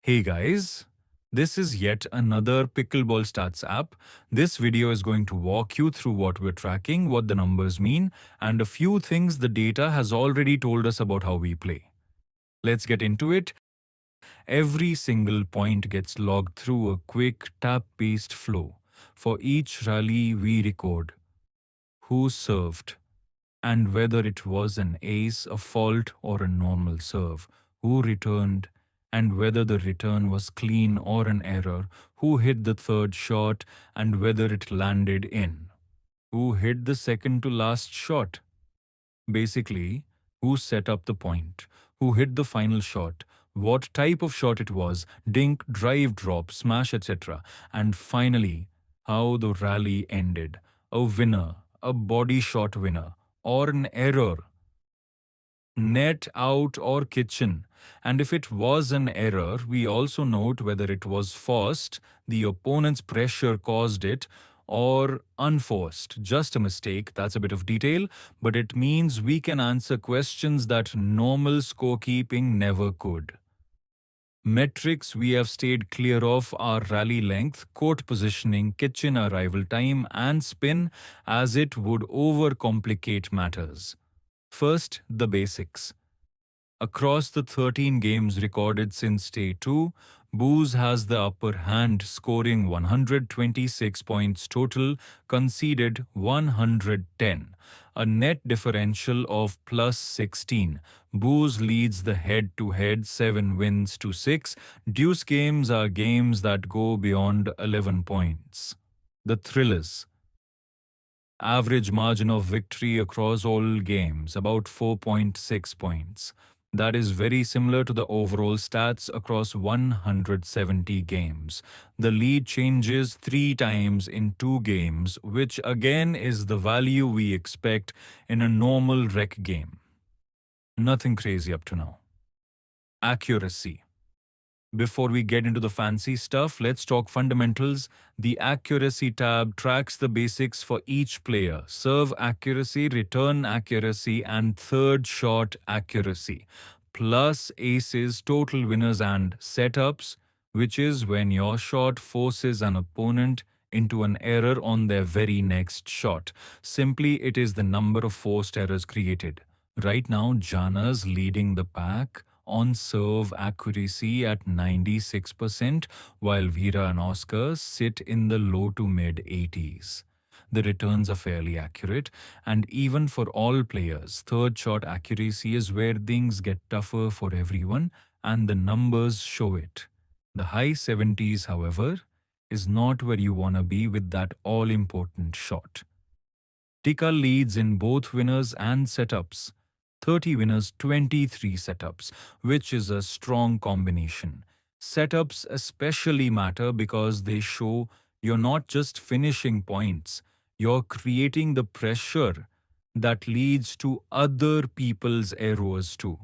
Hey guys, this is yet another Pickleball Stats app. This video is going to walk you through what we're tracking, what the numbers mean, and a few things the data has already told us about how we play. Let's get into it. Every single point gets logged through a quick tap-based flow. For each rally we record who served, and whether it was an ace, a fault, or a normal serve, who returned, and whether the return was clean or an error, who hit the third shot, and whether it landed in, who hit the second to last shot. Basically, who set up the point, who hit the final shot, what type of shot it was, dink, drive, drop, smash, etc. And finally, how the rally ended. A winner, a body shot winner, or an error, net, out, or kitchen. And if it was an error, we also note whether it was forced, the opponent's pressure caused it, or unforced, just a mistake. That's a bit of detail, but it means we can answer questions that normal scorekeeping never could. Metrics we have stayed clear of are rally length, court positioning, kitchen arrival time, and spin, as it would overcomplicate matters. First, the basics. Across the 13 games recorded since day 2, Booz has the upper hand, scoring 126 points total, conceded 110, a net differential of plus 16. Booz leads the head-to-head 7 wins to 6. Deuce games are games that go beyond 11 points. The thrillers. Average margin of victory across all games, about 4.6 points. That is very similar to the overall stats across 170 games. The lead changes 3 times in 2 games, which again is the value we expect in a normal rec game. Nothing crazy up to now. Accuracy. Before we get into the fancy stuff, let's talk fundamentals. The accuracy tab tracks the basics for each player: serve accuracy, return accuracy, and third shot accuracy, plus aces, total winners, and setups, which is when your shot forces an opponent into an error on their very next shot. Simply, it is the number of forced errors created. Right now, Jana's leading the pack on serve accuracy at 96%, while Veera and Oscar sit in the low to mid 80s. The returns are fairly accurate, and even for all players, third shot accuracy is where things get tougher for everyone, and the numbers show it. The high 70s, however, is not where you want to be with that all-important shot. Tika leads in both winners and setups. 30 winners, 23 setups, which is a strong combination. Setups especially matter because they show you're not just finishing points, you're creating the pressure that leads to other people's errors too.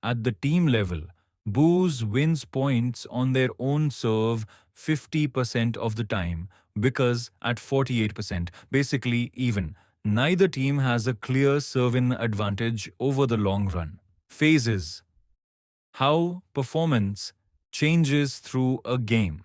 At the team level, Booz wins points on their own serve 50% of the time because at 48%, basically even. Neither team has a clear serve-in advantage over the long run. Phases. How performance changes through a game.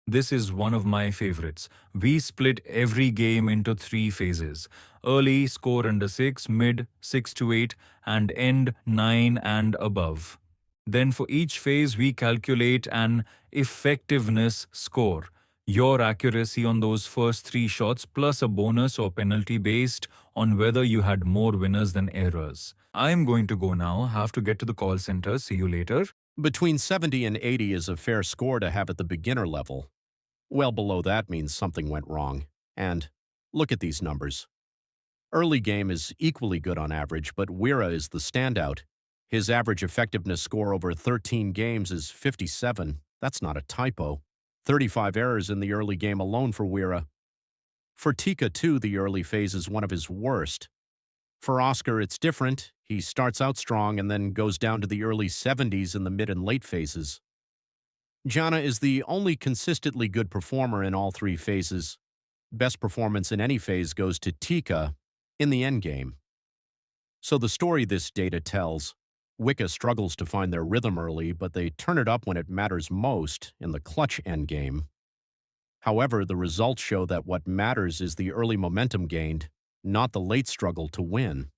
This is one of my favorites. We split every game into 3 phases: early, score under 6, mid, 6 to 8, and end 9 and above. Then for each phase, we calculate an effectiveness score, your accuracy on those first 3 shots, plus a bonus or penalty based on whether you had more winners than errors. I'm going to go now, have to get to the call center. See you later. Between 70 and 80 is a fair score to have at the beginner level. Well below that means something went wrong. And look at these numbers. Early game is equally good on average, but Weera is the standout. His average effectiveness score over 13 games is 57. That's not a typo. 35 errors in the early game alone for Weera. For Tika, too, the early phase is one of his worst. For Oscar, it's different. He starts out strong and then goes down to the early 70s in the mid and late phases. Jana is the only consistently good performer in all 3 phases. Best performance in any phase goes to Tika in the endgame. So the story this data tells: Wicca struggles to find their rhythm early, but they turn it up when it matters most in the clutch endgame. However, the results show that what matters is the early momentum gained, not the late struggle to win.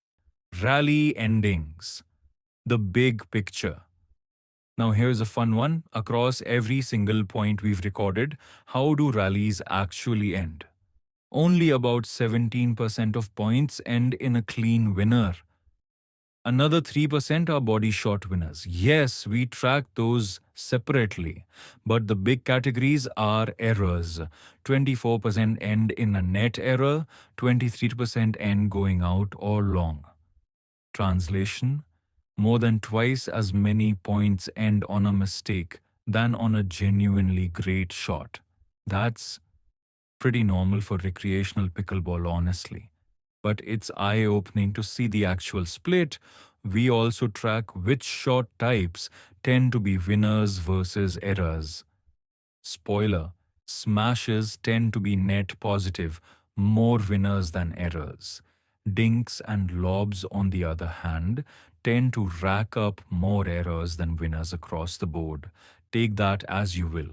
Rally endings. The big picture. Now, here's a fun one. Across every single point we've recorded, how do rallies actually end? Only about 17% of points end in a clean winner. Another 3% are body shot winners. Yes, we track those separately, but the big categories are errors. 24% end in a net error, 23% end going out or long. Translation: more than twice as many points end on a mistake than on a genuinely great shot. That's pretty normal for recreational pickleball, honestly. But it's eye-opening to see the actual split. We also track which shot types tend to be winners versus errors. Spoiler: smashes tend to be net positive, more winners than errors. Dinks and lobs, on the other hand, tend to rack up more errors than winners across the board. Take that as you will.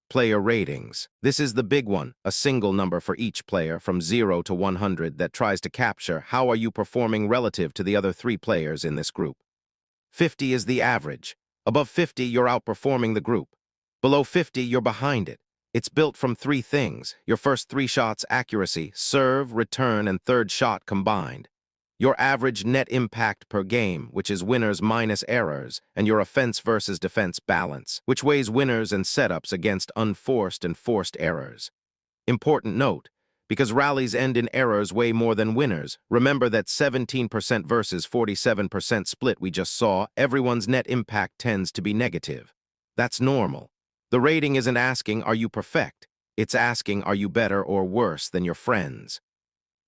Player ratings. This is the big one, a single number for each player from 0 to 100 that tries to capture how are you performing relative to the other 3 players in this group. 50 is the average. Above 50, you're outperforming the group. Below 50, you're behind it. It's built from 3 things: your first 3 shots accuracy, serve, return, and third shot combined. Your average net impact per game, which is winners minus errors, and your offense versus defense balance, which weighs winners and setups against unforced and forced errors. Important note: because rallies end in errors way more than winners, remember that 17% versus 47% split we just saw, everyone's net impact tends to be negative. That's normal. The rating isn't asking, are you perfect? It's asking, are you better or worse than your friends?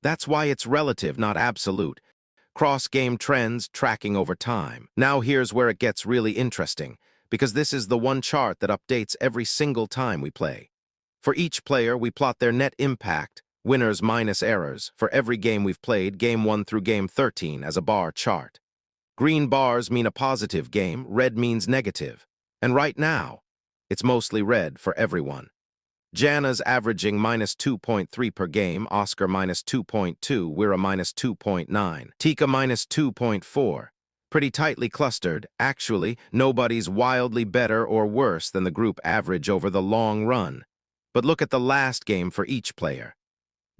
That's why it's relative, not absolute. Cross-game trends tracking over time. Now here's where it gets really interesting, because this is the one chart that updates every single time we play. For each player, we plot their net impact, winners minus errors, for every game we've played, game 1 through game 13, as a bar chart. Green bars mean a positive game, red means negative. And right now, it's mostly red for everyone. Jana's averaging minus 2.3 per game, Oscar minus 2.2, Wira minus 2.9, Tika minus 2.4. Pretty tightly clustered. Actually, nobody's wildly better or worse than the group average over the long run. But look at the last game for each player.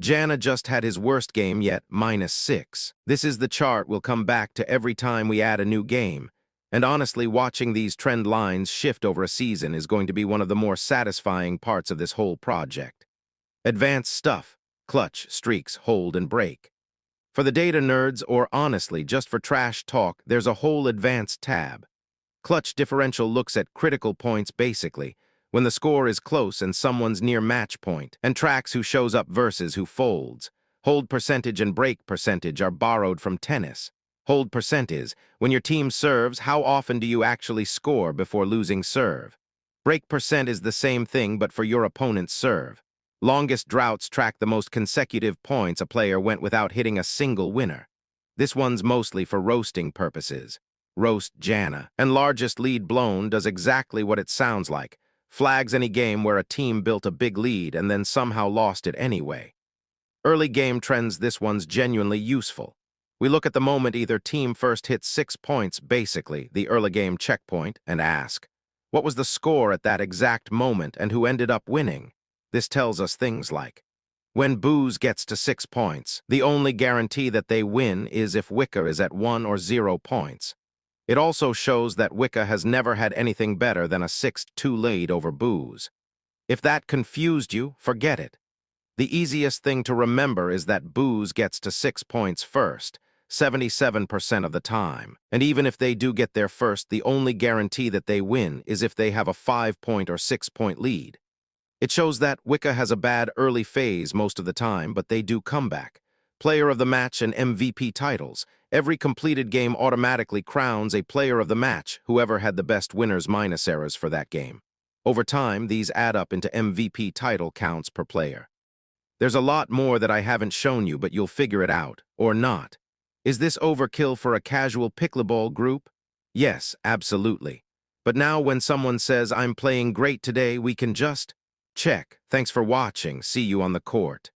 Jana just had his worst game yet, minus 6. This is the chart we'll come back to every time we add a new game. And honestly, watching these trend lines shift over a season is going to be one of the more satisfying parts of this whole project. Advanced stuff: clutch, streaks, hold, and break. For the data nerds, or honestly, just for trash talk, there's a whole advanced tab. Clutch differential looks at critical points basically, when the score is close and someone's near match point, and tracks who shows up versus who folds. Hold percentage and break percentage are borrowed from tennis. Hold percent is, when your team serves, how often do you actually score before losing serve? Break percent is the same thing, but for your opponent's serve. Longest droughts track the most consecutive points a player went without hitting a single winner. This one's mostly for roasting purposes. Roast Jana. And largest lead blown does exactly what it sounds like. Flags any game where a team built a big lead and then somehow lost it anyway. Early game trends, this one's genuinely useful. We look at the moment either team first hits 6 points, basically, the early game checkpoint, and ask, what was the score at that exact moment and who ended up winning? This tells us things like, when Booze gets to 6 points, the only guarantee that they win is if Wicca is at 1 or 0 points. It also shows that Wicca has never had anything better than a 6-2 lead over Booze. If that confused you, forget it. The easiest thing to remember is that Booze gets to 6 points first, 77% of the time. And even if they do get there first, the only guarantee that they win is if they have a 5-point or 6-point lead. It shows that Wicca has a bad early phase most of the time, but they do come back. Player of the match and MVP titles. Every completed game automatically crowns a player of the match, whoever had the best winners minus errors for that game. Over time, these add up into MVP title counts per player. There's a lot more that I haven't shown you, but you'll figure it out, or not. Is this overkill for a casual pickleball group? Yes, absolutely. But now when someone says, I'm playing great today, we can just check. Thanks for watching. See you on the court.